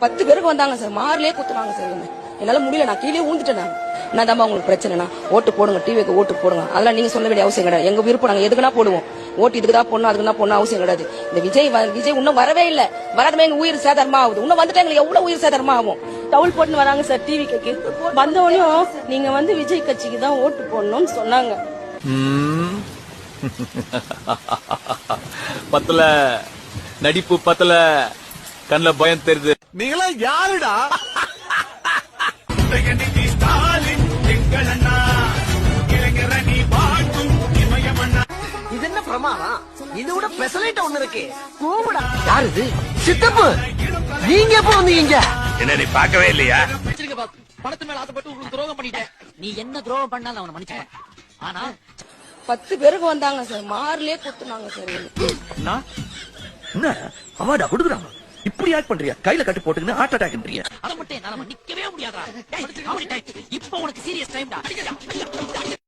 10 பேருக்கு வந்தாங்க sir, மார்லயே குத்துனாங்க sir. என்னால முடியல, நான் கீழே ஊந்துட்டேன். நான் தான் உங்களுக்கு பிரச்சனைனா ஓட்டு போடுங்க, டிவிக்கு ஓட்டு போடுங்க, அதெல்லாம் நீங்க சொல்ல வேண்டிய அவசியம் கிடையாது. எங்க விருப்பம், நாங்க எதுக்குன்னா போடுவோம். ஓட்டு இதுக்குதான் போடணும் அதுக்குன்னா போடணும் அவசியம் கிடையாது. இந்த விஜய் இன்னும் வரவே இல்ல, வராதமே எங்க உயிர் சேதாரமா ஆகுது. இன்னும் வந்துட்டு எங்களுக்கு எவ்வளவு உயிர் சேதாரமா ஆகும். டவுல் போட்டு வராங்க சார். டிவிக்கு வந்தவனையும் நீங்க விஜய் கட்சிக்கு தான் ஓட்டு போடணும்னு சொன்னாங்க. பத்தல நடிப்பு, பத்தல கண்ணுல பயம் தெரியுது. நீங்களா யாருடா? இது என்ன பிரமாதம்? இது விட பெசலைட் ஒண்ணு இருக்கு. கூப்பிடா. யாரு இது? சித்தப்பு. நீங்க எப்ப வந்தீங்க? என்ன நீ பார்க்கவே இல்லையா? பணத்து மேல ஆசைப்பட்டு உங்களுக்கு துரோகம் பண்ணிட்டேன். நீ என்ன துரோகம் பண்ணாலும் அவனை மன்னிச்சுப்பேன். ஆனா 10 பேருக்கு வந்தாங்க சார், மார்லயே குத்துனாங்க சார். என்ன அவார்டா கொடுக்குறாங்க? இப்படி ஆக்ட் பண்றியா? கையில கட்டு போட்டுக்கின்னு ஹார்ட் அட்டாக்ன்றீங்க. அதை மட்டும் என்னால மன்னிக்கவே முடியாதா? இப்ப உனக்கு சீரியஸ் டைம்டா.